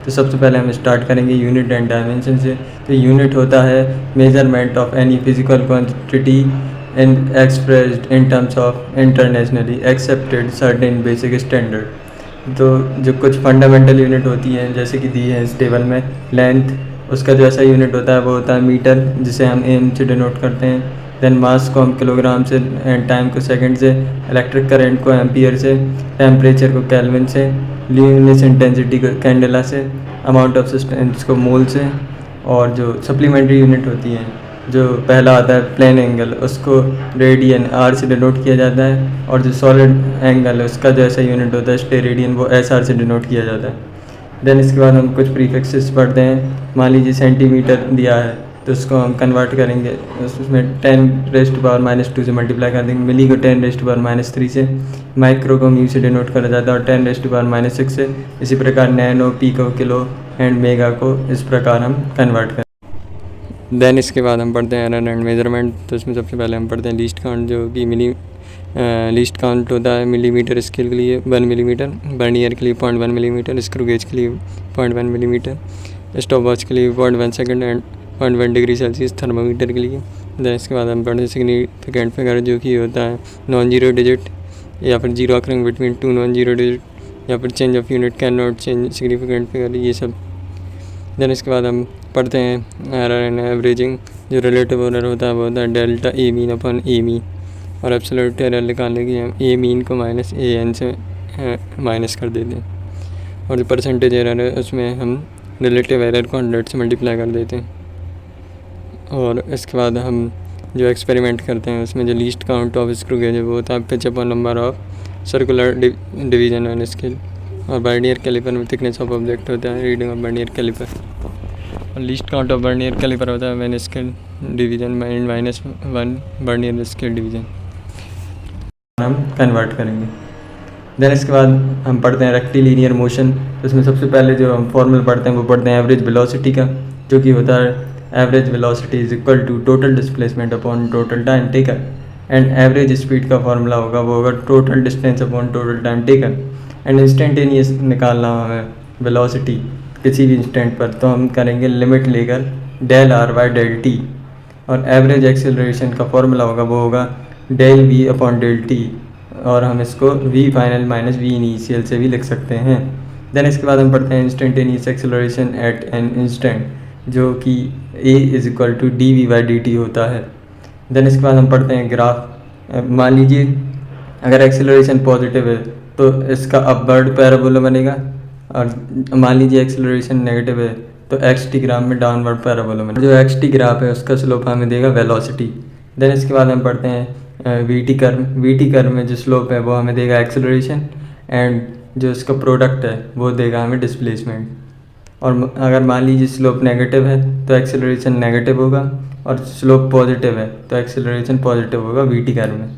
तो सबसे पहले हम स्टार्ट करेंगे यूनिट एंड डायमेंशन से। तो यूनिट होता है measurement of any physical quantity and expressed in terms of internationally accepted certain basic standard. तो जो कुछ फंडामेंटल यूनिट होती हैं जैसे कि दी है इस टेबल में, लेंथ उसका जो ऐसा यूनिट होता है वो होता है मीटर, जिसे हम एम से डिनोट करते हैं। देन मास को हम किलोग्राम से, एंड टाइम को सेकंड से, इलेक्ट्रिक करंट को एम्पियर से, टेम्परेचर को केल्विन से, ल्यूमिनस इंटेंसिटी को कैंडेला से, अमाउंट ऑफ सब्सटेंस को मोल से। और जो सप्लीमेंट्री यूनिट होती हैं, जो पहला आता है प्लेन एंगल, उसको रेडियन आर से डिनोट किया जाता है। और जो सॉलिड एंगल है उसका जो ऐसा यूनिट होता है स्टेरेडियन, वो एस आर से डिनोट किया जाता है। देन इसके बाद हम कुछ प्रीफिक्सेस पढ़ते हैं। मान लीजिए सेंटीमीटर दिया है तो उसको हम कन्वर्ट करेंगे, उसमें 10⁻⁻2 से मल्टीप्लाई कर देंगे। मिली को 10⁻⁻3 से, माइक्रो को म्यू से डिनोट करा जाता है और 10⁻6 से। इसी प्रकार nano, pico, kilo and mega को इस प्रकार हम कन्वर्ट करें। देन इसके बाद हम पढ़ते हैं एरर एंड मेजरमेंट। तो इसमें सबसे पहले हम पढ़ते हैं लीस्ट काउंट, जो कि लीस्ट काउंट होता है मिलीमीटर स्केल के लिए 1 मिलीमीटर, वर्नियर के लिए 0.1 मिलीमीटर, स्क्रू गेज के लिए 0.1 मिलीमीटर, स्टॉप वॉच के लिए 0.1 second and 0.1 degree Celsius thermometer के लिए। देन इसके बाद हम पढ़ते हैं सिग्निफिकेंट फिगर, जो कि होता है नॉन जीरो डिजिट या फिर zero occurring between 2 non zero digit, या फिर change of unit can not change significant figure, ये सब। देन इसके बाद हम पढ़ते हैं एरर एंड एवरेजिंग। जो रिलेटिव एरर होता है वो होता है delta A mean upon A mean, और एब्सोल्यूट एरर निकालने की हम ए मीन को माइनस ए एन से माइनस कर देते हैं। और जो परसेंटेज एरर है उसमें हम रिलेटिव एरर को 100 से मल्टीप्लाई कर देते हैं। और इसके बाद हम जो एक्सपेरिमेंट करते हैं उसमें जो least count of screw gauge है वो होता है pitch upon number of circular division on scale. और वर्नियर कैलिपर में थिकनेस ऑफ ऑब्जेक्ट होता है रीडिंग ऑफ वर्नियर कैलिपर। और least count of vernier caliper होता है main scale division -1 vernier scale division. हम कन्वर्ट करेंगे। देन इसके बाद हम पढ़ते हैं रेक्टिलिनियर मोशन। इसमें सबसे पहले जो हम फॉर्मूला पढ़ते हैं वो पढ़ते हैं एवरेज वेलोसिटी का, जो कि होता है average velocity is equal to total displacement upon total time taken. And average speed का फॉर्मूला होगा वो होगा total distance upon total time taken. And instantaneous निकालना हमें वेलोसिटी किसी भी इंस्टेंट पर, तो हम करेंगे लिमिट लेकर del R by del T. और एवरेज एक्सेलरेशन का फॉर्मूला होगा वो होगा del V upon del T, और हम इसको V final minus V initial से भी लिख सकते हैं। देन इसके बाद हम पढ़ते हैं instantaneous acceleration at an instant, जो कि a is equal to d v by d t होता है। देन इसके बाद हम पढ़ते हैं ग्राफ। मान लीजिए अगर एक्सेलरेशन पॉजिटिव है तो इसका अपवर्ड पैराबोला बनेगा, और मान लीजिए एक्सेलरेशन नेगेटिव है तो एक्स टी ग्राफ में डाउनवर्ड पैराबोला बनेगा। जो एक्स टी ग्राफ है उसका स्लोप हमें देगा वेलोसिटी। देन इसके बाद हम पढ़ते हैं we T curve. We T curve में जो स्लोप है वो हमें देगा एक्सेलरेशन, एंड जो इसका प्रोडक्ट है वो देगा हमें डिस्प्लेसमेंट। और अगर मान लीजिए स्लोप नेगेटिव है तो एक्सेलरेशन नेगेटिव होगा, और स्लोप पॉजिटिव है तो एक्सेलरेशन पॉजिटिव होगा वी टी कर्व में।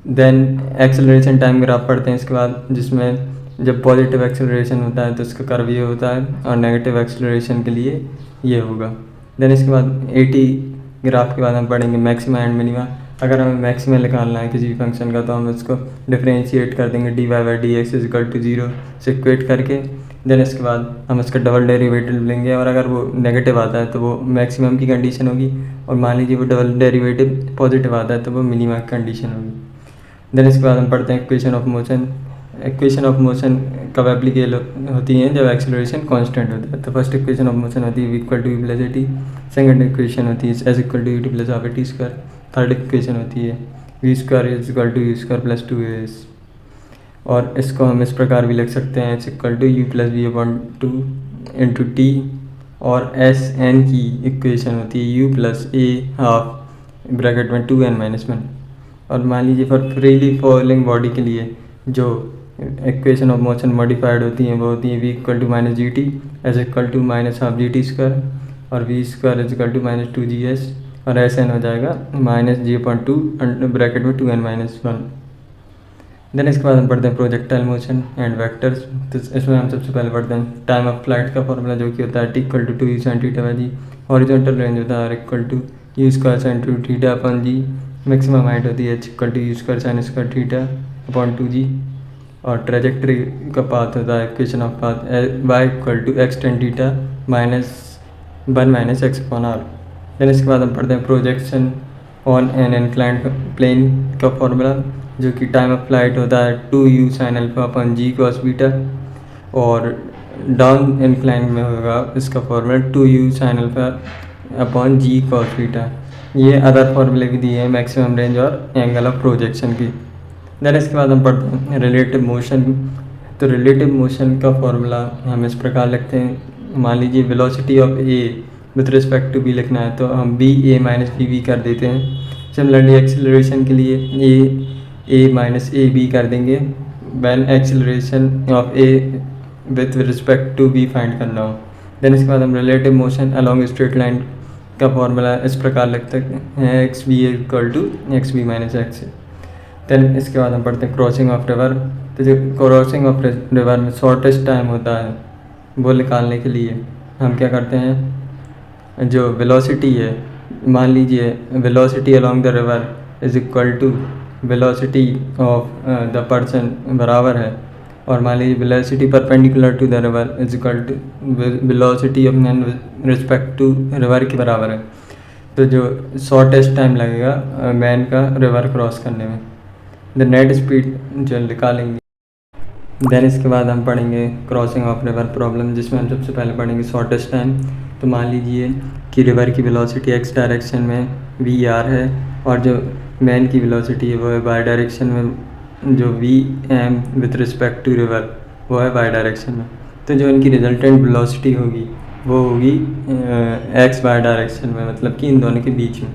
देन एक्सेलरेशन टाइम ग्राफ पढ़ते हैं इसके बाद, जिसमें जब पॉजिटिव एक्सेलरेशन होता है तो इसका कर्व ये होता है, और नेगेटिव एक्सेलरेशन के लिए ये होगा। देन इसके बाद एटी ग्राफ के बाद हम पढ़ेंगे मैक्सिमा एंड मिनिमा। अगर हमें मैक्सिमा निकालना है किसी भी फंक्शन का तो हम इसको डिफरेंशिएट कर देंगे D Y by D X is equal to 0 से इक्वेट करके। देन इसके बाद हम इसका डबल डेरिवेटिव लेंगे, और अगर वो नेगेटिव आता है तो वो मैक्सिमम की कंडीशन होगी, और मान लीजिए वो डबल डेरिवेटिव पॉजिटिव आता है तो वो मिनिमा की कंडीशन होगी। देन इसके बाद हम पढ़ते हैं equation of motion. Equation of motion कब एप्लीकेबल होती हैं, जब एक्सेलरेशन कांस्टेंट होता है। तो फर्स्ट इक्वेशन ऑफ मोशन होती है v equal to U plus A T. Second equation होती है S equal to U T plus half A T square. Third equation होती है V square is equal to U square plus 2as। और इसको हम इस प्रकार भी लिख सकते हैं H equal to U plus V upon 2 into T. और एस एन की इक्वेशन होती है U plus A half bracket में 2n-1। और मान लीजिए फॉर फ्रीली फॉलिंग बॉडी के लिए जो इक्वेशन ऑफ मोशन मॉडिफाइड होती हैं वो होती है v equal to minus g t s equal to minus half g t square, और v square is equal to minus 2g's, और एस एन हो जाएगा माइनस जी अपॉन 2 ब्रैकेट में 2n-1। देन इसके बाद हम पढ़ते हैं प्रोजेक्टाइल मोशन एंड वेक्टर्स। तो इसमें हम सबसे पहले पढ़ते हैं टाइम ऑफ फ्लाइट का फॉर्मूला, जो कि होता है T equal to 2u sin theta by G. Horizontal range होता है equal to U square sin 2 theta upon G. Maximum height होती है H equal to U square sin square theta upon 2g। और trajectory का path होता है equation of path Y equal to X tan theta -1 minus X upon are. Then इसके बाद हम पढ़ते हैं projection on an inclined plane का फॉर्मूला, जो कि टाइम ऑफ फ्लाइट होता है 2u sin alpha upon g cos beta, और डाउन इंक्लाइन में होगा इसका formula 2u sin alpha upon g cos beta. ये अदर फॉर्मूले भी दिए हैं मैक्सिमम रेंज और एंगल ऑफ प्रोजेक्शन की। देन इसके बाद हम पढ़ते हैं रिलेटिव मोशन। तो रिलेटिव मोशन का फॉर्मूला हम इस प्रकार लिखते हैं, मान लीजिए velocity of A with respect to B लिखना है तो हम B A minus B B कर देते हैं। सिमिलरली एक्सेलरेशन के लिए ए माइनस ए बी कर देंगे when acceleration of A with respect to B find करना हो। देन इसके बाद हम relative motion along straight line का फॉर्मूला इस प्रकार लिखते हैं X B equal to X B minus X. Then इसके बाद हम पढ़ते हैं क्रॉसिंग ऑफ रिवर। तो जो क्रॉसिंग ऑफ रिवर में शॉर्टेस्ट टाइम होता है वो निकालने के लिए हम क्या करते हैं, जो वेलोसिटी है, मान लीजिए velocity along the river is equal to velocity of the person बराबर है, और मान लीजिए velocity perpendicular to the river is equal to velocity of man respect to river के बराबर है। तो जो शॉर्टेस्ट टाइम लगेगा मैन का रिवर क्रॉस करने में, द नेट स्पीड जो निकालेंगे। देन इसके बाद हम पढ़ेंगे क्रॉसिंग ऑफ रिवर प्रॉब्लम, जिसमें हम सबसे पहले पढ़ेंगे शॉर्टेस्ट टाइम। तो मान लीजिए कि रिवर की वेलोसिटी एक्स डायरेक्शन में वी आर है, और जो मैन की वेलोसिटी है वो है वाई डायरेक्शन में, जो V M with respect to river वो है वाई डायरेक्शन में। तो जो इनकी रिजल्टेंट वेलोसिटी होगी वो होगी एक्स वाई डायरेक्शन में, मतलब कि इन दोनों के बीच में।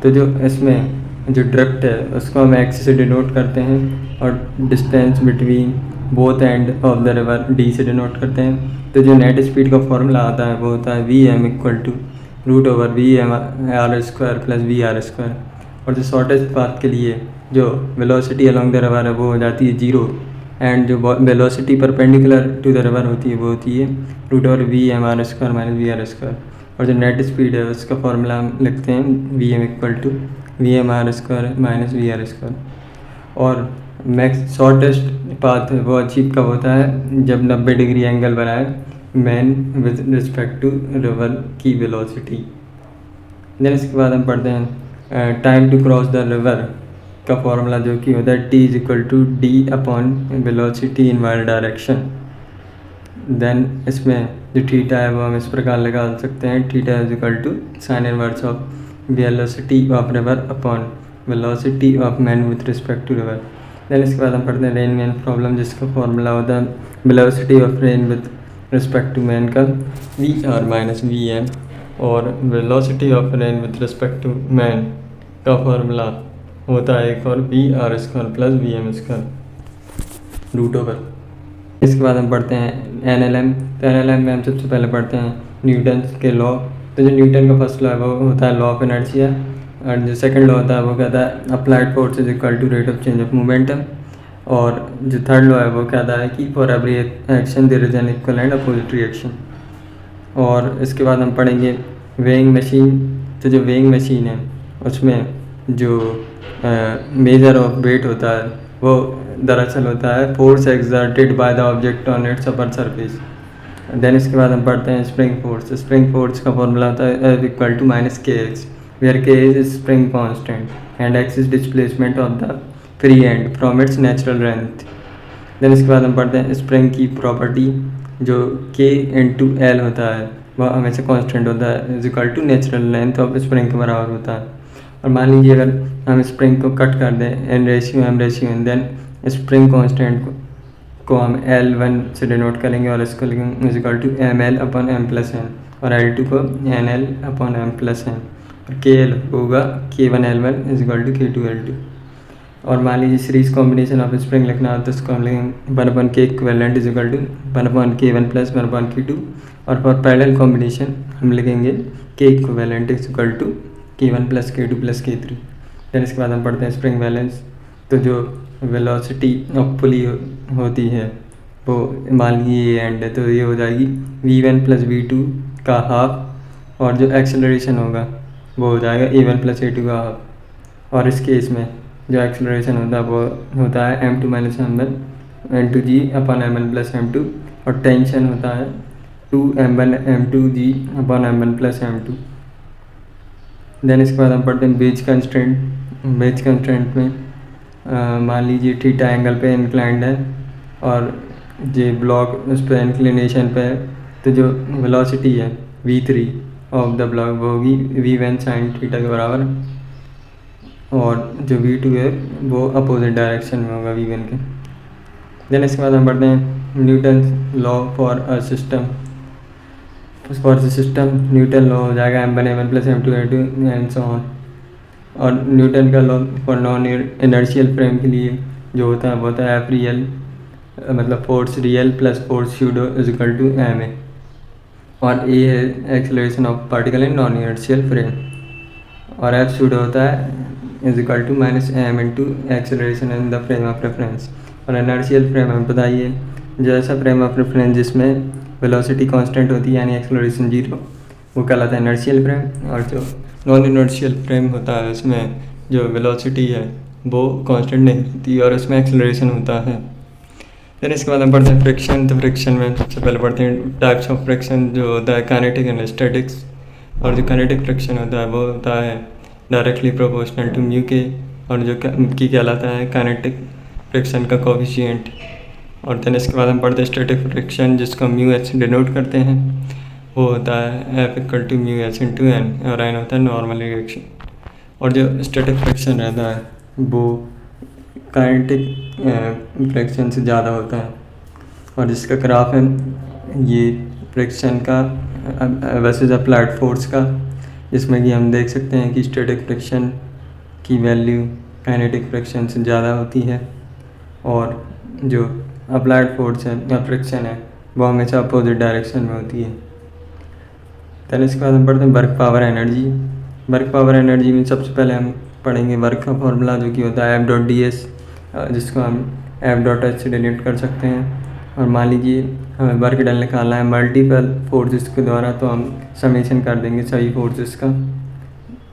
तो जो इसमें जो ड्रिफ्ट है उसको हम एक्स से डिनोट करते हैं, और distance between both end of the river D से डिनोट करते हैं। तो जो नेट स्पीड का फॉर्मूला आता है वो होता है V M equal to root over V M R square plus V are square. और जो शॉर्टेस्ट पाथ के लिए जो वेलोसिटी अलॉन्ग द रिवर है वो हो जाती है 0, एंड जो velocity perpendicular to the river होती है वो होती है root over V M R square minus V are square. और जो नेट स्पीड है उसका फॉर्मूला हम लिखते हैं V M equal to V M R square minus V are square. और मैक्स शॉर्टेस्ट पाथ वो अचीव कब होता है, जब 90 डिग्री एंगल बनाए man with respect to river की वेलोसिटी। देन इसके बाद हम पढ़ते हैं time to cross the river का फॉर्मूला, जो कि होता है T is equal to D upon velocity in Y direction. Then इसमें जो थीटा है वो हम इस प्रकार लगा सकते हैं, theta is equal to sine inverse of velocity of river upon velocity of man with respect to river. Then इसके बाद हम पढ़ते हैं रेन मैन प्रॉब्लम, जिसका फॉर्मूला होता है velocity of rain with respect to man का v r minus v m, और velocity of rain with respect to man का फॉर्मूला होता है एक और v are square plus v m square root over. इसके बाद हम पढ़ते हैं एन एल एम। तो एन एल एम में हम सबसे पहले पढ़ते हैं न्यूटन के लॉ। तो जो न्यूटन का फर्स्ट लॉ है वो होता है लॉ ऑफ इनर्शिया, और जो सेकंड लॉ होता है वो कहता है applied force is equal to rate of change of momentum, और जो थर्ड लॉ है वो कहता है कि for every action there is an equal and opposite reaction. और इसके बाद हम पढ़ेंगे वेइंग मशीन। तो जो वेइंग मशीन है उसमें जो मेजर ऑफ वेट होता है वो दरअसल होता है force exerted by the object on its upper surface. Then इसके बाद हम पढ़ते हैं स्प्रिंग फोर्स। स्प्रिंग फोर्स का फॉर्मूला होता है F इक्वल टू माइनस के X, where K is spring constant and X is displacement of the free end from its natural length. Then इसके बाद हम पढ़ते हैं स्प्रिंग की प्रॉपर्टी, जो के इंटू एल होता है वह हमेशा कांस्टेंट होता है is equal to natural length of spring के बराबर होता है। और मान लीजिए अगर हम स्प्रिंग को कट कर दें N ratio M ratio N, then spring constant को हम L1 से डिनोट करेंगे, और इसको लिखेंगे is equal to M L upon M plus N, और L2 को N L upon M plus N, और के एल होगा K1L1 is equal to K2L2। और मान लीजिए सीरीज कॉम्बिनेशन ऑफ स्प्रिंग लिखना हो तो इसको हम लिखेंगे 1 K equivalent is equal to 1 K1 plus 1 K2, और फॉर पैरेलल कॉम्बिनेशन हम लिखेंगे K equivalent is equal to K1 plus K2 plus K3। फिर इसके बाद हम पढ़ते हैं स्प्रिंग बैलेंस। तो जो वेलोसिटी ऑफ पुली होती है वो मान लीजिए ये एंड है, तो ये हो जाएगी V1 प्लस V2 का हाफ, और जो एक्सेलरेशन होगा वो हो जाएगा A1 प्लस A2 का हाफ। और इस केस में जो एक्सेलरेशन होता है वो होता है m2 minus m1 N2G upon Mn plus M2 और टेंशन होता है 2M1 M2G upon M1 plus M2। Then इसके बाद हम पढ़ते हैं बेज कंस्ट्रेंट। बेज कंस्ट्रेंट में मान लीजिए थीटा एंगल पे इंक्लाइंड है और ये ब्लॉक उस पर इंक्लिनेशन पे है, तो जो वेलोसिटी है v3 ऑफ द ब्लॉक वो होगी v1 sin थीटा के बराबर, और जो v2 है वो अपोजिट डायरेक्शन में होगा v1 के। देन इसके बाद हम पढ़ते हैं Newton law for a system. For the system Newton law हो जाएगा M1 M1 plus M2 M2 and so on. और न्यूटन का law for non inertial frame के लिए जो होता है वो होता है एफ रियल, मतलब force real plus force pseudo is equal to M A, और ए है acceleration of particle in non inertial frame, और एफ स्यूडो होता है is equal to minus M into acceleration in the frame of reference. और inertial frame हमें बताइए जो ऐसा फ्रेम ऑफ रेफरेंस जिसमें वेलोसिटी कांस्टेंट होती है यानी एक्सेलरेशन जीरो, वो कहलाता है इनर्शियल फ्रेम। और जो नॉन इनर्शियल फ्रेम होता है उसमें जो वेलोसिटी है वो कांस्टेंट नहीं होती और उसमें एक्सेलरेशन होता है। फिर इसके बाद हम पढ़ते हैं फ्रिक्शन। तो फ्रिक्शन में सबसे पहले पढ़ते हैं टाइप्स ऑफ फ्रिक्शन, जो होता है काइनेटिक एंड स्टैटिक्स। और जो काइनेटिक फ्रिक्शन होता है वो होता है डायरेक्टली प्रोपोर्शनल टू म्यू के, और जो की कहलाता है काइनेटिक फ्रिक्शन का कोफिशिएंट। और देन इसके बाद हम पढ़ते हैं स्टैटिक फ्रिक्शन, जिसको म्यू एच डिनोट करते हैं, वो होता है F equal to mu H into N, और एन होता है नॉर्मल रिएक्शन। और जो स्टैटिक फ्रिक्शन रहता है वो काइनेटिक फ्रिक्शन से ज़्यादा होता है। और जिसका ग्राफ है ये फ्रिक्शन का वर्सेस अप्लाइड फोर्स का, जिसमें कि हम देख सकते हैं कि स्टैटिक फ्रिक्शन की वैल्यू काइनेटिक फ्रिक्शन से ज़्यादा होती है, और जो अप्लाइड फोर्स है या फ्रिक्शन है वो हमेशा अपोजिट डायरेक्शन में होती है। तो इसके बाद हम पढ़ते हैं work power energy. Work power energy में सबसे पहले हम पढ़ेंगे वर्क का फॉर्मूला, जो कि होता है F.ds, जिसको हम F.h से डिनोट कर सकते हैं। और मान लीजिए हमें वर्क डन निकालना है मल्टीपल फोर्सेस के द्वारा, तो हम समेशन कर देंगे सभी फोर्सेस का।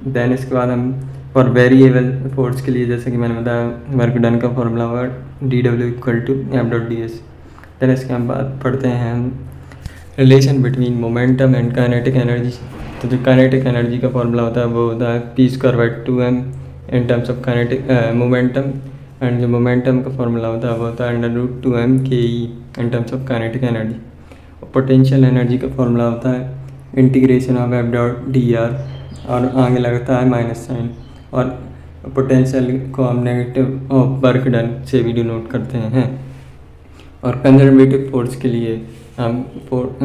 देन इसके बाद हम फॉर वेरिएबल फोर्स के लिए, जैसे कि मैंने बताया, वर्क डन का फॉर्मूला होगा dW equal to F.ds। Then इसके हम बात पढ़ते हैं हम relation between momentum and kinetic energy. तो जो काइनेटिक एनर्जी का फॉर्मूला होता है वो होता है p²/2m in terms of kinetic momentum, and जो मोमेंटम का फॉर्मूला होता है वो होता है √2m ke in terms of kinetic energy. और पोटेंशियल एनर्जी का फॉर्मूला होता है इंटीग्रेशन ऑफ F.dr, और आगे लगता है माइनस साइन। और पोटेंशियल को हम नेगेटिव ऑफ वर्क डन से भी डिनोट करते हैं। और कंजर्वेटिव फोर्स के लिए हम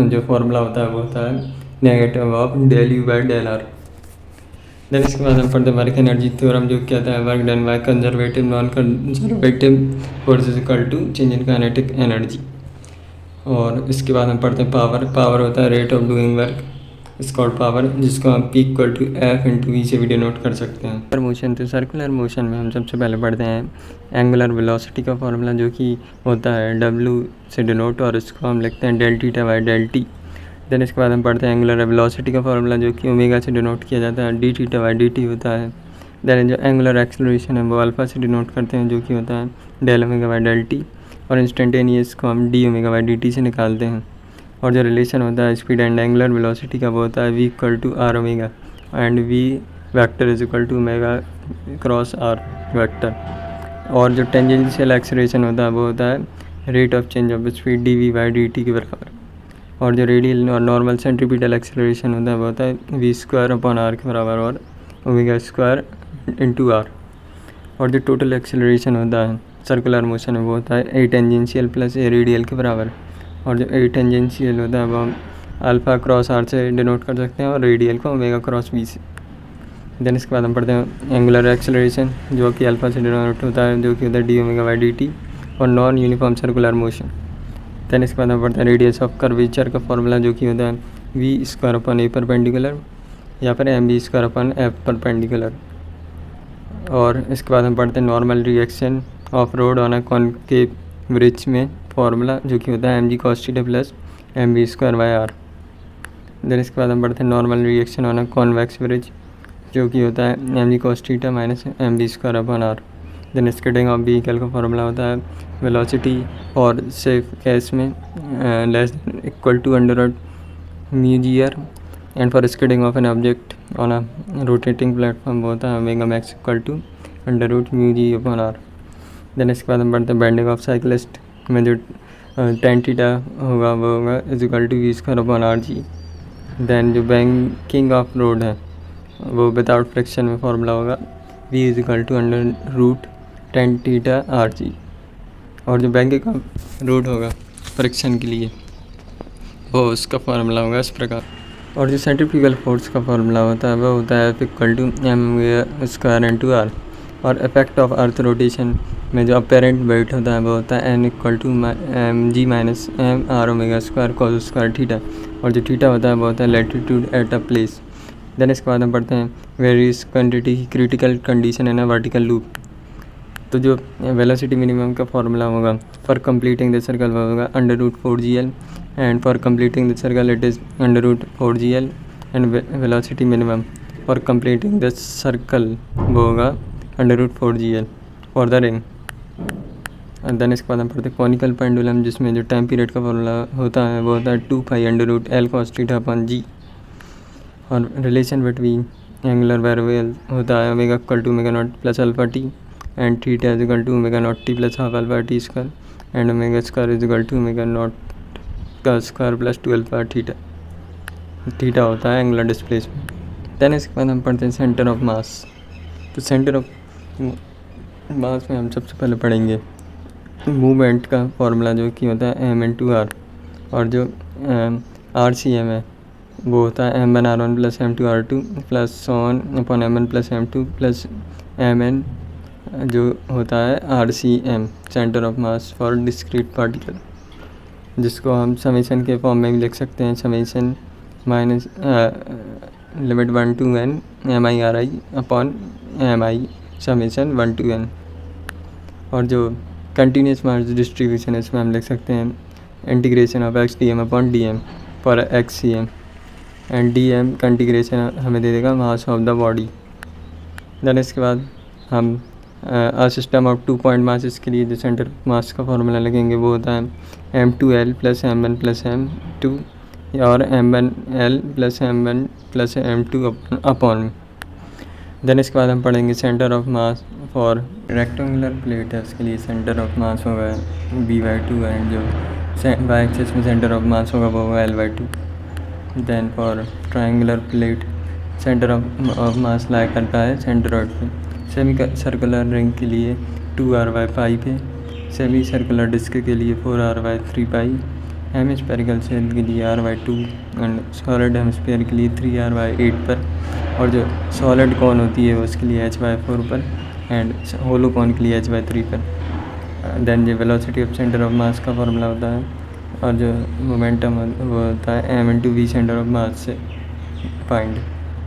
जो फॉर्मूला होता है वो होता है नेगेटिव ऑफ ∂U/∂r। देन इसके बाद हम पढ़ते हैं वर्क एनर्जी थ्योरम, जो कहता है work done by conservative non conservative forces equal to change in kinetic energy. और इसके बाद हम पढ़ते हैं पावर। पावर होता है rate of doing work scot power, जिसको हम P equal to F into V से भी डिनोट कर सकते हैं। सर्कुलर मोशन, तो सर्कुलर मोशन में हम सबसे पहले पढ़ते हैं एंगुलर वेलोसिटी का फॉर्मूला, जो कि होता है W से डिनोट, और इसको हम लिखते हैं Δθ/Δt। देन इसके बाद हम पढ़ते हैं एंगुलर वेलोसिटी का फॉर्मूला, जो कि ओमेगा से डिनोट किया जाता है, dθ/dt होता है। देन जो एंगुलर एक्सेलरेशन है वो अल्फा से डिनोट करते हैं, जो कि होता है Δω/Δt। और इंस्टेंटेनियस को हम dω/dt से निकालते हैं। और जो रिलेशन होता है स्पीड एंड एंगुलर वेलोसिटी का वो होता है v equal to r omega, and v vector is equal to omega cross r vector. और जो टेंजेंशियल एक्सेलरेशन होता है वो होता है rate of change of speed dv/dt के बराबर। और जो रेडियल और नॉर्मल सेंट्रीपिटल एक्सेलरेशन होता है वो होता है v²/r के बराबर, और ओमेगा² इंटू r। और जो टोटल एक्सेलरेशन होता है सर्कुलर मोशन में वो होता है a tangential plus a radial के बराबर। और जो a टेंजेंशियल होता है वो हम अल्फ़ा क्रॉस r से डिनोट कर सकते हैं, और रेडियल को ओमेगा क्रॉस v से। देन इसके बाद हम पढ़ते हैं एंगुलर एक्सेलरेशन, जो कि अल्फ़ा से डिनोट होता है, जो कि होता है dω/dt। और non uniform circular motion. Then इसके बाद हम पढ़ते हैं रेडियस ऑफ कर्वेचर का फॉर्मूला, जो कि होता है v² a परपेंडिकुलर, या फिर mv² f परपेंडिकुलर। और इसके बाद हम पढ़ते हैं normal reaction of road on a concave bridge में फॉर्मूला, जो कि होता है mg cos θ plus mv²/r। Then इसके बाद हम पढ़ते हैं normal reaction on a convex bridge, जो कि होता है mg cos θ minus mv²/r। Then skidding of vehicle का फॉर्मूला होता है वेलोसिटी और सेफ केस में less equal to under root mu g r, and for skidding of an object on a rotating platform होता है omega max equal to under root mu g upon are. Then इसके बाद हम बढ़ते हैं bending of cyclist में जो tan theta होगा वो होगा is equal to V square upon R G. Then जो बैंकिंग ऑफ रोड है वो विदाउट फ्रिक्शन में फॉर्मूला होगा v is equal to under root tan theta R G. और जो बैंकिंग ऑफ रोड होगा फ्रिक्शन के लिए वो उसका फार्मूला होगा इस प्रकार। और जो सेंट्रीफ्यूगल फोर्स का फार्मूला होता है वो होता है equal to M square into R. और इफेक्ट ऑफ अर्थ रोटेशन में जो अपेरेंट वेट होता है वो होता है N equal to M G minus M R omega square cos square theta. और जो थीटा होता है वो होता है latitude at a place. Then इसके बाद हम पढ़ते हैं various quantity critical condition in a vertical loop. तो जो वेलोसिटी मिनिमम का फार्मूला होगा फॉर कंप्लीटिंग द सर्कल वो होगा under root 4GL, and for completing the circle it is under root 4GL, and velocity minimum for completing the circle वो होगा under root 4GL for the ring. और then इसके बाद हम पढ़ते हैं कॉनिकल पेंडुलम जिसमें जो टाइम पीरियड का फॉर्मूला होता है वो होता है 2 pi under root L cos theta upon G। और रिलेशन बिटवीन एंगुलर वेरिएबल होता है omega equal to omega naught plus alpha t, and theta is equal to omega naught t plus half alpha t square, and omega square is equal to omega naught का square plus 2 alpha theta. Theta होता है angular displacement. Then इसके बाद हम पढ़ते हैं centre of मास। तो centre of मास में हम सबसे पहले पढ़ेंगे मूवमेंट का फॉर्मूला जो कि होता है एम इंटू आर। और जो आर सी एम है वो होता है M one R one plus M two R two plus so on upon M one plus M two plus M N जो होता है R C M centre of mass for discrete particle, जिसको हम summation के फॉर्म में भी लिख सकते हैं summation minus limit 1 to n M I R I upon M I summation 1 to n। और जो कंटिन्यूस मास डिस्ट्रीब्यूशन है इसमें हम लिख सकते हैं integration of X D M upon D M for X C M, and D M का integration हमें दे देगा mass of the body. Then इसके बाद हम सिस्टम ऑफ 2 पॉइंट मासेस के लिए जो सेंटर ऑफ मास का फॉर्मूला लगेंगे वो होता है m2l plus m1 plus m2 और m1l plus m1 plus m2 upon. Then इसके बाद हम पढ़ेंगे centre of mass for rectangular plate है उसके लिए सेंटर ऑफ मास होगा b/2, एंड जो वाई एक्सिस में सेंटर ऑफ मास होगा वो होगा l/2। Then for triangular plate centre of mass lie करता है सेंट्रॉइड पे। सेमी सर्कुलर रिंग के लिए 2r/5 है, सेमी सर्कुलर डिस्क के लिए 4r/3 पाई, हेमिस्फेरिकल सेल के लिए r/2, एंड सॉलिड हेमिस्फीयर के लिए 3r/8 पर, और जो सॉलिड कॉन होती है उसके लिए h/4 पर, एंड होलो कॉन के लिए h/3 पर। देन जो वेलोसिटी ऑफ सेंटर ऑफ मास का फॉर्मूला होता है और जो मोमेंटम वो होता है m × v सेंटर ऑफ मास से फाइंड।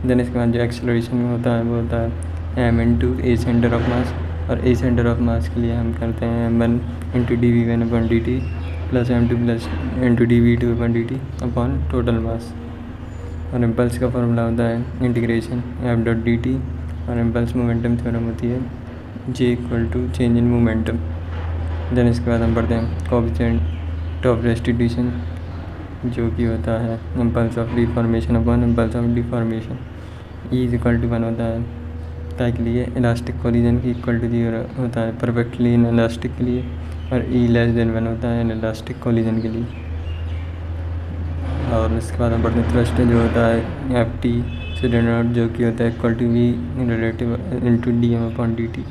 देन इसके बाद जो एक्सेलरेशन होता है वो होता है m × a सेंटर ऑफ मास, और a सेंटर ऑफ मास के लिए हम करते हैं m1 × dv1/dt plus m2 plus × dv2/dt upon total mass. और इम्पल्स का फॉर्मूला होता है इंटीग्रेशन f.dt, और इम्पल्स मोमेंटम थ्योरम होती है j = change in momentum. Then इसके बाद हम पढ़ते हैं कोएफिशिएंट ऑफ रेस्टिट्यूशन जो कि होता है impulse of reformation upon impulse of deformation. E = 1 होता है ताकि लिए इलास्टिक कोलिजन की इक्वल टू 0 होता है परफेक्टली इन इलास्टिक के लिए, और E <1 होता है इन इलास्टिक कोलिजन के लिए। और इसके बाद हम पढ़ते हैं थ्रस्ट जो होता है Ft से डिनोट जो कि होता है equal to V relative into dm/dt।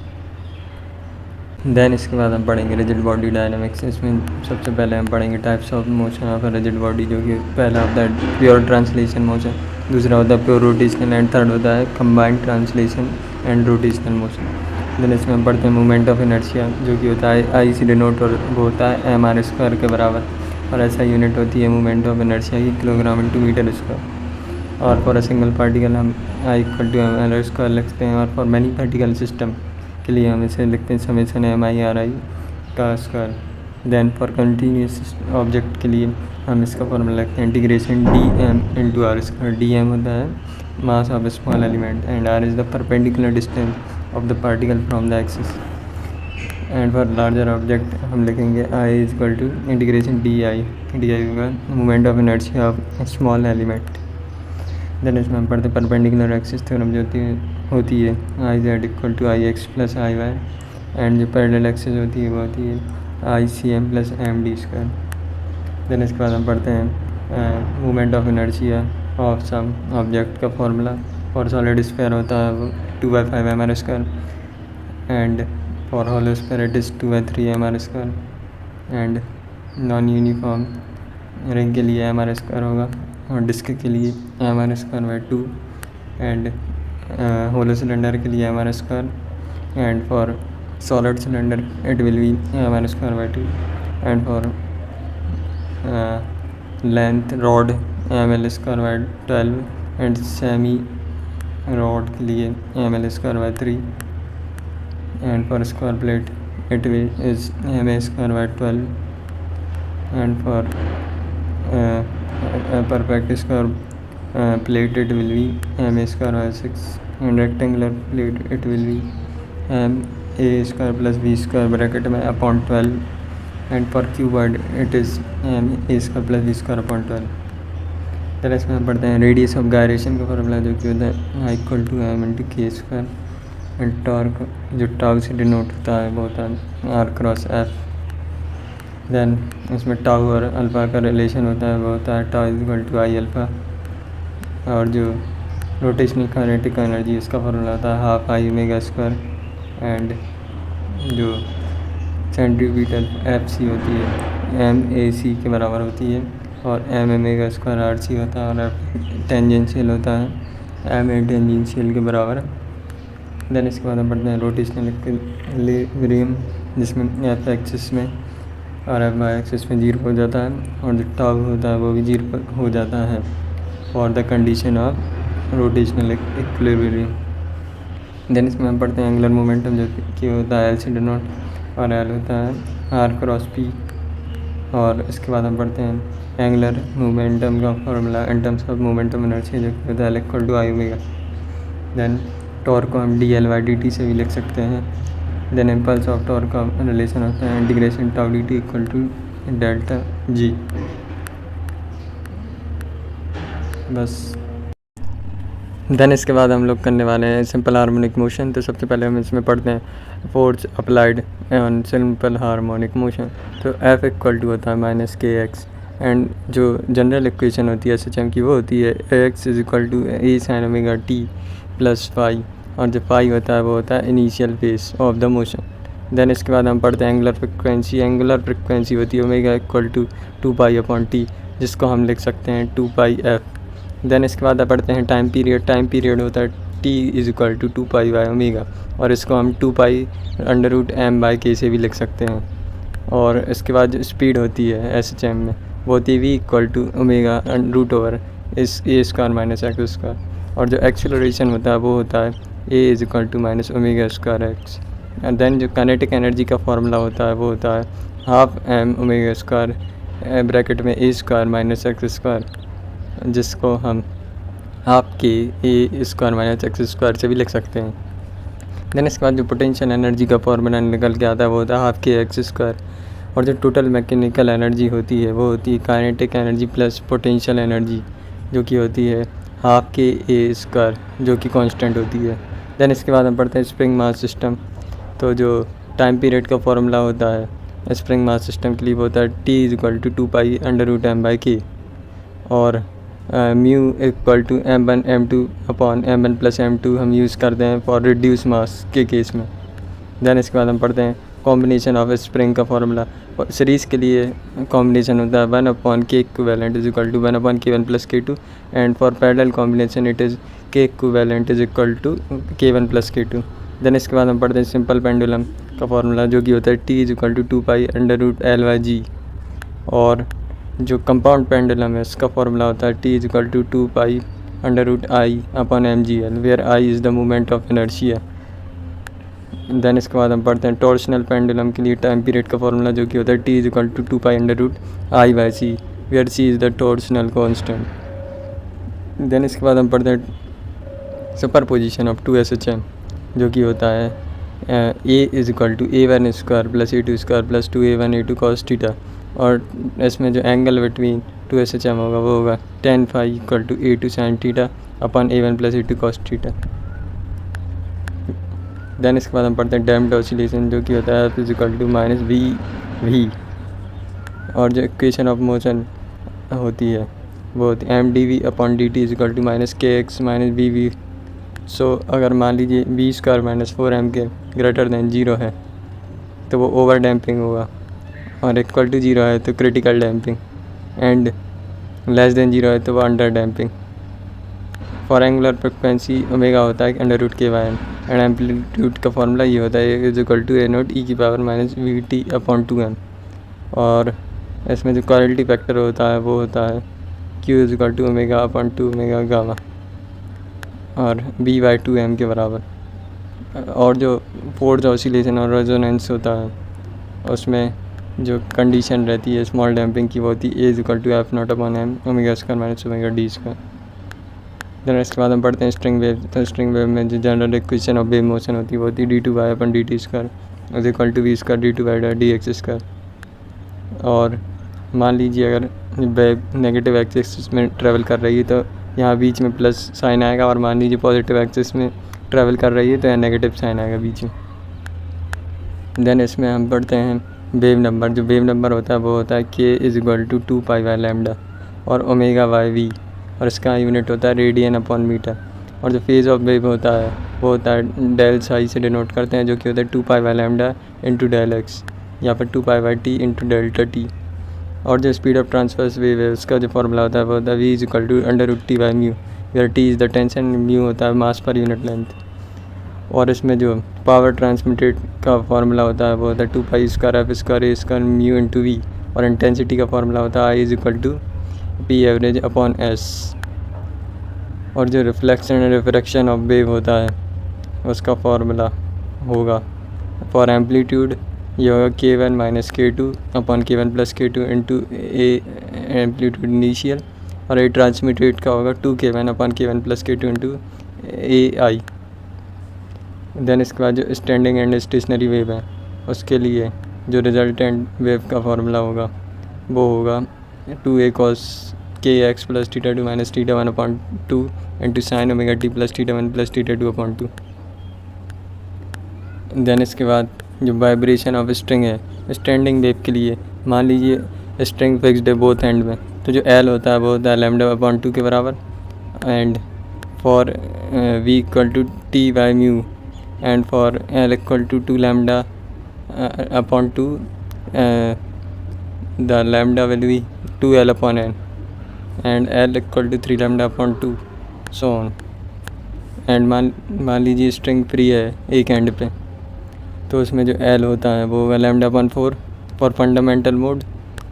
Then इसके बाद हम पढ़ेंगे रिजिड बॉडी डायनामिक्स। इसमें सबसे पहले हम पढ़ेंगे types of motion of rigid body जो कि पहला होता है प्योर ट्रांसलेशन मोशन, दूसरा होता है प्योर रोटेशनल, एंड थर्ड होता है combined translation and rotational motion. Then इसमें हम पढ़ते हैं मोमेंट ऑफ इनर्शिया जो कि होता है आई से डिनोट, और वो होता है mr² के बराबर, और ऐसा यूनिट होती है मोमेंट ऑफ इनर्शिया की किलोग्राम × मीटर²। और फॉर अ सिंगल पार्टिकल हम I = ml² लिखते हैं, और फॉर मैनी पार्टिकल सिस्टम के लिए हम इसे लिखते हैं समेशन MIRI का square. Then for continuous object के लिए हम इसका फॉर्मूला लिखते हैं इंटीग्रेशन dm × r²। dm होता है mass of small element, and r is the perpendicular distance of the particle from the axis. And for larger object हम लिखेंगे I is equal to integration d I होगा moment of inertia of small element. Then इसमें हम पढ़ते perpendicular axis theorem जो होती है I z equal to I x plus I y, and जो पैरेलल एक्सिस होती है वो होती है I C M plus M D square. Then इसके बाद हम पढ़ते हैं moment of inertia of some object का फॉर्मूला फॉर सॉलिड स्फीयर होता है वो 2/5 M R square, and for hollow sphere it is 2/3 M R square, and non uniform ring के लिए एम आर स्क्वायर होगा और डिस्क के लिए M R square by 2, and hollow cylinder के लिए M R square, and for solid cylinder it will be M R square by 2, and for length rod M L square by 12, and semi rod के लिए M L square by 3, and for square plate it is ma square by 12, and for a perfect square plate it will be ma square by 6, and rectangular plate it will be a square plus b square bracket में upon 12, and for cuboid it is a square plus b square upon 12। तरह इसमें हम पढ़ते हैं radius of gyration का formula जो कि होता है I equal to M into K square, and torque जो टाउ से डिनोट होता है वो होता है आर क्रॉस एफ। देन इसमें टाउ और अल्फ़ा का रिलेशन होता है वो होता है tau is equal to I alpha, और जो रोटेशनल काइनेटिक एनर्जी इसका फॉर्मूला होता है half I omega square, and जो सेंट्रीपिटल एफ सी होती है एम ए सी के बराबर होती है, और M omega square R C होता है, और एफ टेंजेंशियल होता है एम ए टेंजेंशियल के बराबर। देन इसके बाद हम पढ़ते हैं रोटेशनल इक्विलिब्रियम जिसमें एफ एक्सिस में और एफ वाई एक्सिस में 0 हो जाता है, और जो टाउ होता है वो भी 0 हो जाता है for the condition of rotational equilibrium. Then इसमें हम पढ़ते हैं एंगुलर मोमेंटम जो कि होता है एल सी डोनॉट, और एल होता है आर क्रॉस पी, और इसके बाद हम पढ़ते हैं एंगुलर मोमेंटम का formula in terms of momentum inertia जो कि होता है equal to I omega. Then torque को हम D L by D T से भी लिख सकते हैं। देन इम्पल्स ऑफ टॉर्क का रिलेशन होता है integration tau D T equal to delta G. बस देन इसके बाद हम लोग करने वाले हैं सिंपल हार्मोनिक मोशन। तो सबसे पहले हम इसमें पढ़ते हैं force applied on simple harmonic motion. तो एफ इक्वल टू होता है माइनस के एक्स, एंड जो जनरल इक्वेशन होती है एस एच एम की वो होती है a x is equal to a sine omega t plus phi, और जो फाई होता है वो होता है initial phase of the motion. Then इसके बाद हम पढ़ते हैं एंगुलर फ्रिक्वेंसी होती है omega equal to 2 pi upon T, जिसको हम लिख सकते हैं 2 पाई एफ। देन इसके बाद पढ़ते हैं टाइम पीरियड होता है T is equal to 2 pi by omega, और इसको हम 2 pi under root M by K से भी लिख सकते हैं। और इसके बाद जो स्पीड होती है एस एच एम में वो होती है v equal to omega root over इस a square minus x square, और जो एक्सेलरेशन होता है वो होता है ए is equal to minus omega square x. And then जो काइनेटिक एनर्जी का फॉर्मूला होता है वो होता है half m omega square bracket में a square minus x square, जिसको हम half k a square minus x square से भी लिख सकते हैं। देन इसके बाद जो पोटेंशियल एनर्जी का फॉर्मूला निकल के आता है वो होता है हाफ के एक्स स्क्वायर, और जो टोटल मैकेनिकल एनर्जी होती है वो होती है kinetic energy plus potential energy जो कि होती है हाफ के ए स्क्वायर जो कि कांस्टेंट होती है। देन इसके बाद हम पढ़ते हैं स्प्रिंग मास सिस्टम। तो जो टाइम पीरियड का फॉर्मूला होता है स्प्रिंग मास सिस्टम के लिए वो होता है T is equal to 2 pi under root M by K, और mu equal to m1 m2 upon m1 plus m2 हम यूज़ करते हैं फॉर रिड्यूस मास के केस में। देन इसके बाद हम पढ़ते हैं कॉम्बिनेशन ऑफ स्प्रिंग का फॉर्मूला। सीरीज़ के लिए कॉम्बिनेशन होता है 1 upon k equivalent is equal to 1 upon k1 plus k2, and for parallel combination it is k equivalent is equal to k1 plus k2। Then इसके बाद हम पढ़ते हैं सिंपल पेंडुलम का फॉर्मूला जो कि होता है T is equal to 2 pi under root L Y G, और जो कंपाउंड पेंडुलम है इसका फॉर्मूला होता है T is equal to 2 pi under root I upon M G L, where I is the moment of inertia. Then इसके बाद हम पढ़ते हैं टॉर्शनल पेंडुलम के लिए टाइम पीरियड का फॉर्मूला जो कि होता है T is equal to 2 pi under root I by C, where C is the torsional constant. Then इसके बाद हम पढ़ते हैं सुपर पोजिशन ऑफ 2 SHM जो कि होता है ए is equal to A1 square plus A2 square plus 2A1 A2 cos theta, और इसमें जो एंगल बिटवीन 2SHM होगा वो होगा tan phi equal to A2 sin theta upon A1 plus A2 cos theta. Then इसके बाद हम पढ़ते हैं डैम्प्ड ऑसिलेशन, जो कि होता है F is equal to minus V, और जो इक्वेशन ऑफ मोशन होती है वो होती है mdv upon dt is equal to minus kx minus bv। So अगर मान लीजिए v स्क्वायर माइनस 4m के ग्रेटर देन 0 है तो वो ओवर डैम्पिंग होगा, और इक्वल टू 0 है तो critical damping, and less than 0 है तो वो under damping. For angular frequency omega होता है under root k/m, and amplitude का फॉर्मूला ये होता है is equal to a0 e की power minus vt upon 2m, और इसमें जो क्वालिटी फैक्टर होता है वो होता है q is equal to omega upon 2 omega gamma, और b/2m के बराबर। और जो फोर्स ऑसिलेशन और रेजोनेंस होता है उसमें जो कंडीशन रहती है स्मॉल डैम्पिंग की वो होती है a is equal to f0 upon m omega square minus omega d square. Then इसके बाद हम पढ़ते हैं स्ट्रिंग वेव। तो स्ट्रिंग वेव में जो general equation of wave motion होती है वो होती है d2y upon dt square is equal to v square d2y/dx square. और मान लीजिए अगर वेव नेगेटिव एक्सिस में ट्रैवल कर रही है तो यहाँ बीच में प्लस साइन आएगा, और मान लीजिए पॉजिटिव एक्सिस में ट्रैवल कर रही है तो यहाँ नेगेटिव साइन आएगा बीच में। देन इसमें हम पढ़ते हैं वेव नंबर। जो वेव नंबर होता है वो होता है k इज इक्वल टू 2π/λ और ओमेगा/v, और इसका यूनिट होता है रेडियन अपॉन मीटर। और जो फेज़ ऑफ वेव होता है वो होता है डेल साई से डिनोट करते हैं, जो कि होता है 2π/λ इंटू डेल एक्स, या फिर 2π/t इंटू डेल्टा टी। और जो स्पीड ऑफ ट्रांसवर्स वेव है उसका जो फॉर्मूला होता है वो होता है v is equal to under root t by mu, where t is the tension, mu होता है मास पर यूनिट लेंथ। और इसमें जो पावर ट्रांसमिटेड का फार्मूला होता है वो होता है 2π square f square a square mu into V, और इंटेंसिटी का फार्मूला होता है I is equal to p average upon s। और जो reflection and refraction of wave होता है उसका फार्मूला होगा फॉर एम्पलीट्यूड ये होगा k1 minus k2 upon k1 plus k2 into A amplitude initial, और ए ट्रांसमिटेड का होगा 2k1 upon k1 plus k2 into A I. Then इसके बाद जो स्टैंडिंग एंड स्टेशनरी वेव है उसके लिए जो रिजल्टेंट वेव का फार्मूला होगा वो होगा 2a cos kx plus θ2 minus θ1 upon 2 into sine omega t plus θ1 plus θ2 upon 2। Then इसके बाद जो वाइब्रेशन ऑफ स्ट्रिंग है स्टैंडिंग वेव के लिए, मान लीजिए स्ट्रिंग फिक्स्ड है बोथ एंड में, तो जो एल होता है वो होता है लैम्डा अपॉन 2 के बराबर, and for v equal to t by mu, and for l equal to 2 lambda upon 2 the lambda will be 2l upon n, and l equal to 3 lambda upon 2 so on. And मान लीजिए string free है एक and पे, तो उसमें जो L होता है वो होगा lambda upon 4 for fundamental mode,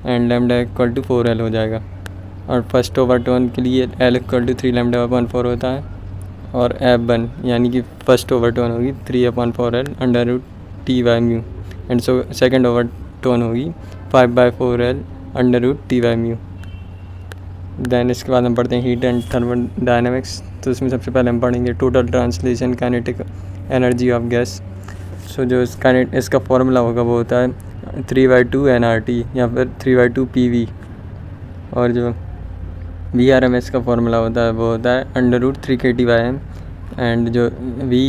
and lambda equal to 4L हो जाएगा। और फर्स्ट ओवरटोन के लिए L equal to 3 lambda upon 4 होता है, और F1 यानी कि फर्स्ट ओवरटोन होगी 3 upon 4L under root t by mu, and so second overtone होगी 5/4L under root t by mu. Then इसके बाद हम पढ़ते हैं हीट एंड थर्मोडायनेमिक्स। तो इसमें सबसे पहले हम पढ़ेंगे total translation kinetic energy of gas. So जो इसका फॉर्मूला होगा वो होता है 3/2 nRT या फिर 3/2 PV, और जो VRMS का फॉर्मूला होता है वो होता है अंडर रूट 3 kT/m, एंड जो V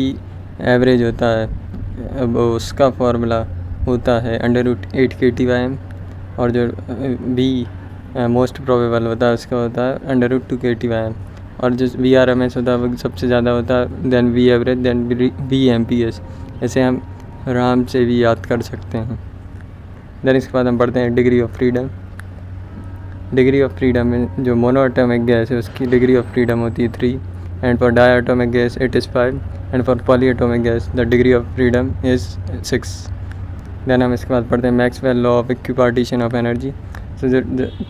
एवरेज होता है वो उसका फॉर्मूला होता है अंडर रूट 8 kT/m, और जो V मोस्ट प्रोबेबल होता है उसका होता है अंडर रूट 2 kT/m, और जो VRMS होता है वो सबसे ज़्यादा होता है than V average than V MPS। ऐसे हम आराम से भी याद कर सकते हैं। देन इसके बाद हम पढ़ते हैं degree of freedom. Degree of freedom में जो मोनोएटॉमिक गैस है उसकी डिग्री ऑफ फ्रीडम होती है 3, and for diatomic gas it is 5, and for polyatomic gas the degree of freedom is 6। Then हम इसके बाद पढ़ते हैं Maxwell law of equipartition of energy. So जो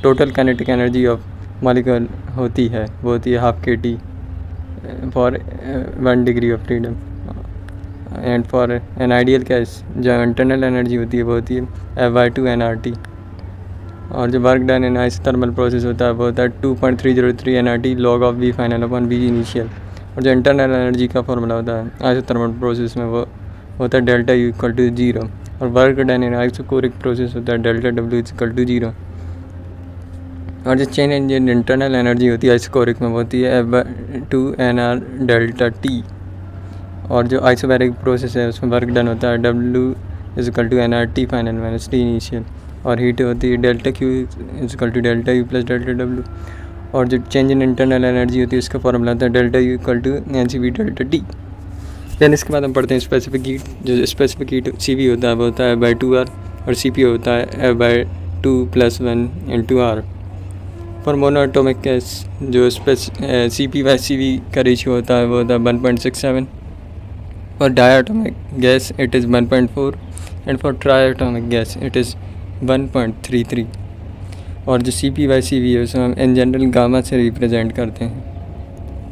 total kinetic energy of molecule होती है वो होती है ½ kT for 1 degree of freedom, and for an ideal gas जो इंटरनल एनर्जी होती है वो होती है F/2 nRT। और जो work done in isothermal process होता है वो होता है 2.303 nRT log of V final upon V initial. और जो इंटरनल एनर्जी का फॉर्मूला होता है आइसोथर्मल प्रोसेस में वो होता है डेल्टा यू इक्वल टू 0 और work done in isochoric process होता है डेल्टा डब्ल्यू इक्वल टू 0। और जो चेन इंजन इंटरनल एनर्जी होती है आइसोकोरिक में होती है F/2 डेल्टा टी। और जो आइसोबैरिक प्रोसेस है उसमें वर्क डन होता है W = final minus T initial. और हीट होती है delta Q = delta U plus delta W। और जो चेंज इन इंटरनल एनर्जी होती है इसका फॉर्मूला होता है delta U = NCV delta T। Then इसके बाद हम पढ़ते हैं स्पेसिफिक हीट। जो स्पेसिफिक हीट CV होता है वो होता है F/2R और CP होता है F/2 + 1 × R। For monoatomic gas जो CP/CV का रेशियो होता है वो होता है 1.67। For diatomic gas it is 1.4 and for triatomic gas it is 1.33। और जो CP/CV है उसे हम इन जनरल गामा से रिप्रेजेंट करते हैं।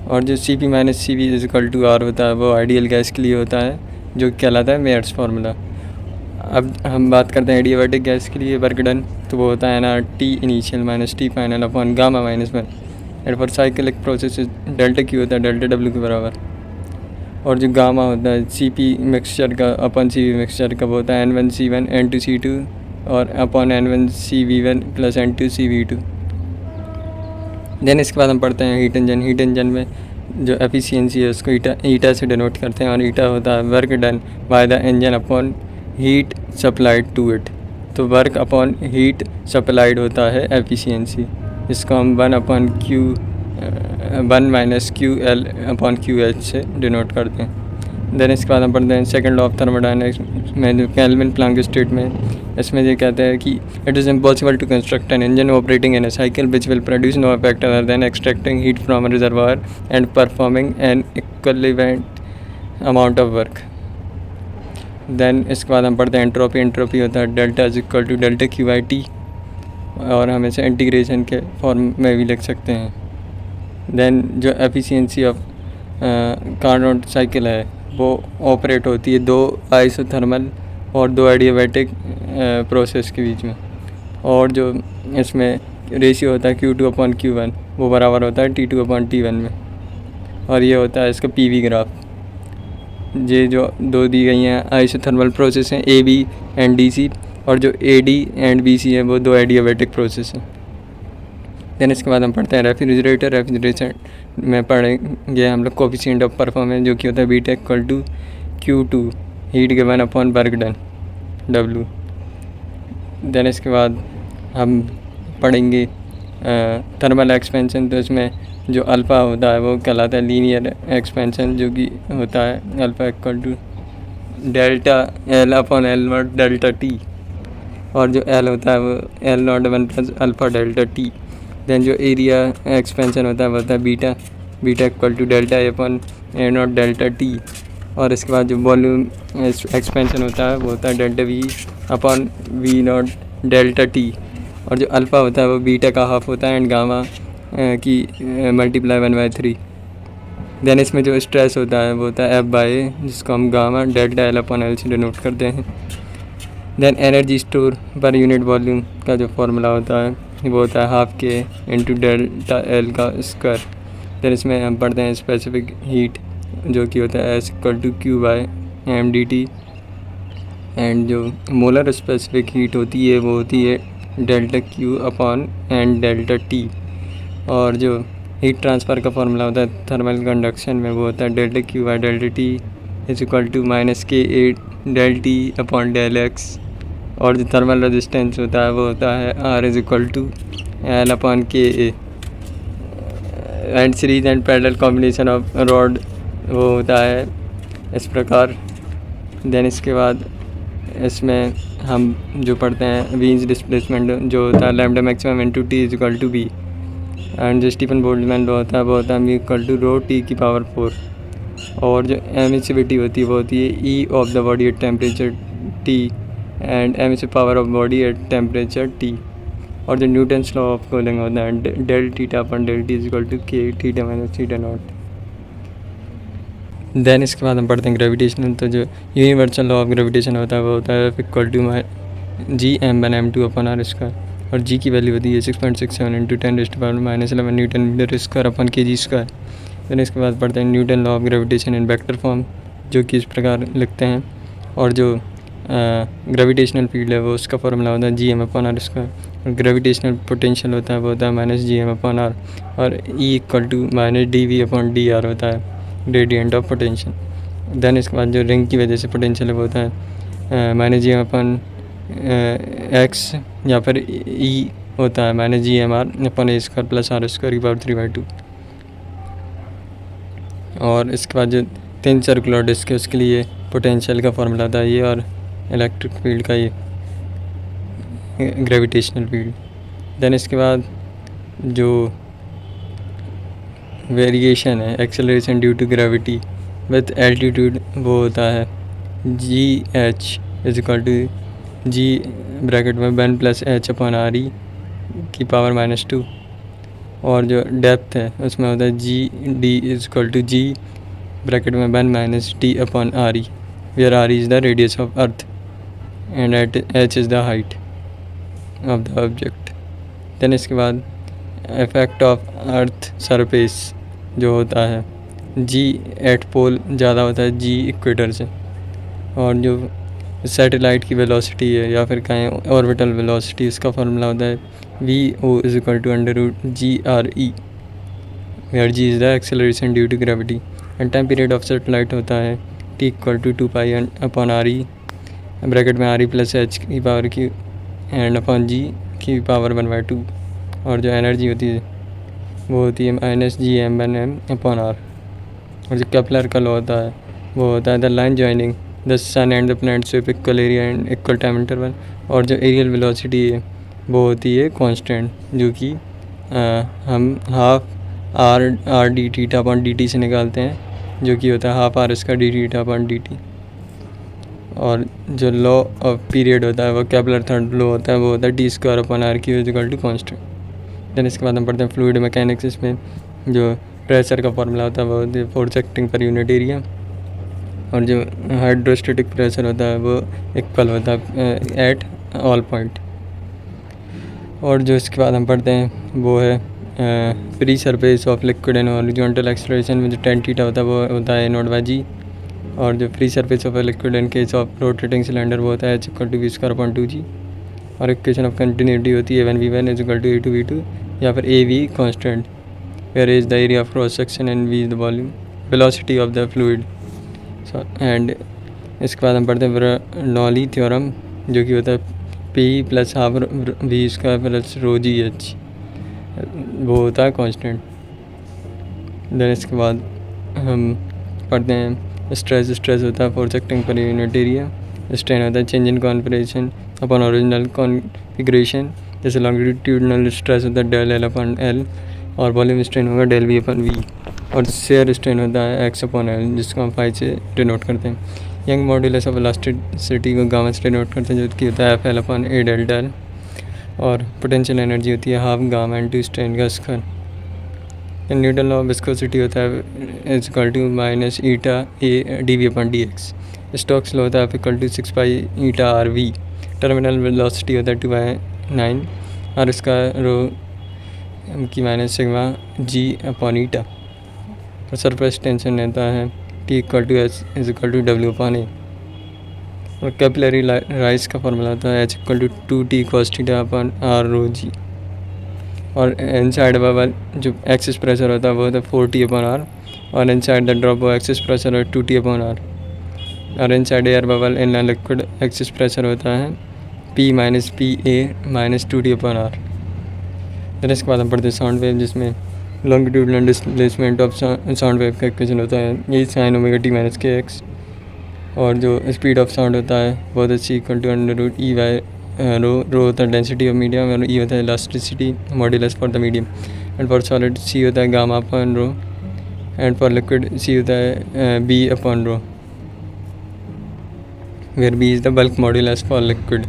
और जो CP-CV = R होता है वो आइडियल गैस के लिए होता है जो कहलाता है मेयर्स फार्मूला। अब हम बात करते हैं एडियाबैटिक गैस के लिए वर्क डन, तो वो होता है nRT initial minus T final upon gamma minus 1। And for cyclic process delta Q होता है डेल्टा W के बराबर। और जो गामा होता है CP मिक्सचर का अपॉन CV मिक्सचर का वो होता है N1C1 N2C2 और upon N1CV1 plus N2CV2। Then इसके बाद हम पढ़ते हैं हीट इंजन। हीट इंजन में जो एफिशिएंसी है उसको ईटा से डिनोट करते हैं और ईटा होता है work done by the engine upon heat supplied to it. तो वर्क अपॉन हीट सप्लाइड होता है एफिशिएंसी, इसको हम 1/QL/QH से डिनोट करते हैं। देन इसके बाद हम पढ़ते हैं सेकंड लॉ ऑफ थर्मोडायनेमिक्स में जो केल्विन प्लैंक स्टेट में, इसमें ये कहते हैं कि it is impossible to construct an engine operating in a cycle which will produce no effect other than extracting heat from a reservoir and performing an equivalent amount of work. Then इसके बाद हम पढ़ते हैं entropy. Entropy होता है delta = delta QT और हम इसे इंटीग्रेशन के फॉर्म में भी लिख सकते हैं। देन जो एफिशिएंसी ऑफ कार्नोट साइकिल है वो ऑपरेट होती है 2 आइसोथर्मल और 2 एडियाबैटिक प्रोसेस के बीच में। और जो इसमें रेशियो होता है Q2/Q1 वो बराबर होता है T2/T1 में। और ये होता है इसका PV ग्राफ। ये जो 2 दी गई हैं आइसोथर्मल प्रोसेस हैं AB एंड DC, और जो AD एंड BC है वो 2 एडियाबैटिक प्रोसेस हैं। देन इसके बाद हम पढ़ते हैं रेफ्रिजरेटर। रेफ्रिजरेशन में पढ़ेंगे हम लोग कोफिशिएंट ऑफ परफॉर्मेंस जो कि होता है beta = Q2 heat given upon work done W। Then इसके बाद हम पढ़ेंगे थर्मल एक्सपेंशन। तो इसमें जो अल्फ़ा होता है वो कहलाता है लीनियर एक्सपेंशन जो कि होता है alpha = delta L/L0 delta T। और जो L होता है वो L01 + alpha delta T। Then जो एरिया एक्सपेंशन होता है वो होता है beta = delta A/A0 delta T। और इसके बाद जो वॉल्यूम एक्सपेंशन होता है वो होता है डेल्टा V/V0 डेल्टा T। और जो अल्फ़ा होता है वो बीटा का हाफ होता है एंड गामा की मल्टीप्लाई 1/3। देन इसमें जो स्ट्रेस होता है वो होता है F/A जिसको हम गामा डेल्टा L/L से डिनोट करते हैं। देन एनर्जी स्टोर पर यूनिट वॉल्यूम का जो फार्मूला होता है वो होता है ½ K × डेल्टा L का स्क्वायर। देन इसमें हम पढ़ते हैं स्पेसिफिक हीट जो कि होता है S = Q/mdt। एंड जो मोलर स्पेसिफिक हीट होती है वो होती है डेल्टा Q/N डेल्टा T। और जो हीट ट्रांसफ़र का फार्मूला होता है थर्मल कंडक्शन में वो होता है डेल्टा Q/डेल्टा T = -KA ΔT/ΔX। और जो थर्मल रेजिस्टेंस होता है वो होता है R = L/KA। And series and parallel combination of rod वो होता है इस प्रकार। देन इसके बाद इसमें हम जो पढ़ते हैं वीन्स डिस्प्लेसमेंट जो होता है lambda maximum × T = B। And जो स्टीफन बोल्ट्जमैन लॉ होता है वो होता है μ = ρT⁴। और जो एमिसिविटी होती है वो होती है E of the body at temperature T and emissive power of body at temperature T। और जो न्यूटन्स लॉ ऑफ कूलिंग होता है Δθ/ΔT = K θ-θ0। देन इसके बाद हम पढ़ते हैं ग्रेविटेशनल। तो जो यूनिवर्सल लॉ ऑफ ग्रेविटेशन होता है वो होता है F = Gm/m2/r²। और G की वैल्यू होती है 6.67 × 10⁻11 न्यूटन मीटर/kg²। देन इसके बाद पढ़ते हैं Newton law of gravitation in vector form जो कि इस प्रकार लिखते हैं और जो ग्रेविटेशनल फील्ड है वो उसका फॉर्मूला होता है Gm/r स्क्वायर, और ग्रेविटेशनल पोटेंशियल होता है वो होता है -Gm/r, और E = -dV/dr होता है ग्रेडियंट ऑफ पोटेंशियल। देन इसके बाद जो रिंग की वजह से पोटेंशियल है वो होता है -Gm/x, या फिर E होता है -Gmr/a² + r²⁵/2। और इसके बाद जो थिन सर्कुलर डिस्क है उसके लिए पोटेंशियल का फॉर्मूला था ये, और इलेक्ट्रिक फील्ड का ये ग्रेविटेशनल फील्ड। देन इसके बाद जो वेरिएशन है acceleration due to gravity with altitude वो होता है GH = G(1 + h/r (e⁻²). और जो डेप्थ है उसमें होता है GD = G(1 - t/r(e), where r is the radius of earth and h is the height of the object। Then इसके बाद इफेक्ट ऑफ अर्थ सरफेस जो होता है G एट पोल ज़्यादा होता है G इक्वेटर से। और जो सैटेलाइट की वेलोसिटी है या फिर कहें ऑर्बिटल वेलोसिटी, इसका फॉर्मूला होता है VO = √GRE, where G is the acceleration due to gravity। And time period of satellite होता है T = 2π/re (r + h³ and G⁴1/2। और जो एनर्जी होती है वो होती है -Gm/m/r। और जो केपलर का लॉ होता है वो होता है the line joining the sun and the planets with equal area and equal time interval. और जो एरियल वेलोसिटी है वो होती है कांस्टेंट, जो कि हम हाफ r/d⁻dt से निकालते हैं, जो कि होता है हाफ r²d⁻dt। और जो लॉ ऑफ पीरियड होता है वो केपलर थर्ड लॉ होता है, वो होता है T²/r³ कांस्टेंट। देन इसके बाद हम पढ़ते हैं फ्लूइड मैकेनिक्स। इसमें जो प्रेशर का फॉर्मूला होता है वो होता है force acting per unit area. और जो हाइड्रोस्टेटिक प्रेशर होता है वो इक्वल होता है एट ऑल पॉइंट। और जो इसके बाद हम पढ़ते हैं वो है free surface of liquid and horizontal acceleration में जो tan थीटा होता है वो होता है A0/g। और जो free surface of liquid in case of rotating cylinder वो होता है h = v²/2g। और इक्वेशन ऑफ कंटिन्यूटी होती है A1V1 = A2V2, या फिर AV constant, where is the area of cross section and V is the volume velocity of the fluid. And इसके बाद हम पढ़ते हैं बर्नौली थ्योरम, जो कि होता है P + ½ v² + ρgh, वो होता है कांस्टेंट। देन इसके बाद हम पढ़ते हैं स्ट्रेस होता है force acting per unit area. Strain होता है change in configuration upon original configuration, जैसे लॉन्गिट्यूडनल स्ट्रेस होता है del L/L, और वॉल्यूम स्ट्रेन होगा del V/V। और शेयर स्ट्रेन होता है x/L, जिसको हम फाई से डिनोट करते हैं। यंग मॉड्यूलस ऑफ इलास्टिसिटी को गामा से डिनोट करते हैं, जो कि होता है FL/A डेल्टा L। और पोटेंशियल एनर्जी होती है हाफ गामा इनटू स्ट्रेन का square. Newton law of viscosity होता है = -eta dV/dx। स्टोक्स लॉ होता है F = 6π/rv। टर्मिनल वेलोसिटी होता है 2/9 r²ρ (g/eta)। और सरफेस टेंशन रहता है T = S = W/A। और कैपिलरी राइज का फॉर्मूला होता है H = 2t cos⁡r(g)। और इनसाइड बबल जो एक्सिस प्रेशर होता है वो होता है 4t/r, और inside the drop axis pressure है 2t/r। और inside air bubble in liquid axis pressure होता है P - PA - 2t/r। फिर इसके बाद हम पढ़ते हैं साउंड वेव, जिसमें longitudinal displacement of sound wave का इक्वेशन होता है ये sin ωt - kx। और जो स्पीड ऑफ साउंड होता है वो होता है C = √E/ρ होता है डेंसिटी ऑफ मीडियम, और E होता है elasticity modulus for the medium. And for solid C होता है gamma, and for liquid C होता है B/ρ, where B is the bulk modulus for liquid.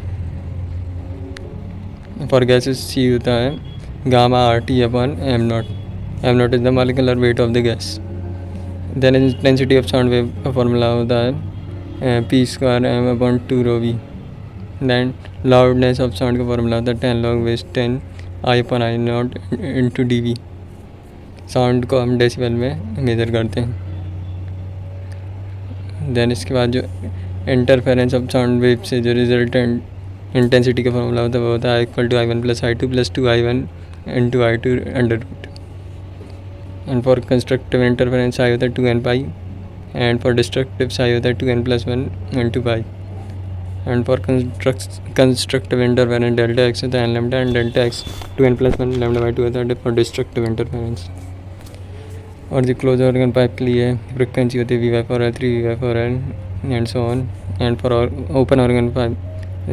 For gases C होता है gamma/RT/m0। m0 is the molecular weight of the gas. Then intensity of sound wave का formula होता है P²m/2ρv। Then loudness of sound का formula होता है 10 log base 10 I/I0 × dV। Sound को हम डेसिबल में मेज़र करते हैं। देन इसके बाद जो इंटरफेरेंस ऑफ साउंड वेव से जो रिजल्टेंट इंटेंसिटी का फॉर्मूला होता है वो होता है equal to I1 + I2 + 2I1 × I2 under root. And for constructive interference I होता है 2n pi, and for destructive psi होता है 2n + 1 × pi, and for constructive interference delta x होता है n lambda, and delta x 2n + 1 λ/2 होता है for destructive interference. और जो क्लोज ऑर्गन पाइप के लिए फ्रिक्वेंसी होती है V/L, 3V/L and so on. And for open organ pipe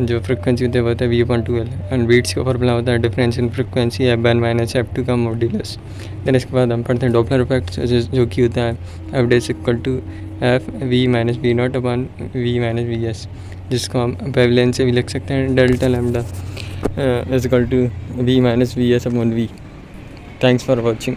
जो फ्रिक्वेंसी होती है वो होता है V/2L, एंड बीट्स का फॉर्मूला होता है difference in frequency F1 - F2 का मॉड्यूलस। देन इसके बाद हम पढ़ते हैं डॉपलर इफेक्ट जो कि होता है F' = F V - V0/V - Vs, जिसको हम वेवलेंथ से भी लिख सकते हैं delta lambda = V - Vs/V। Thanks for watching.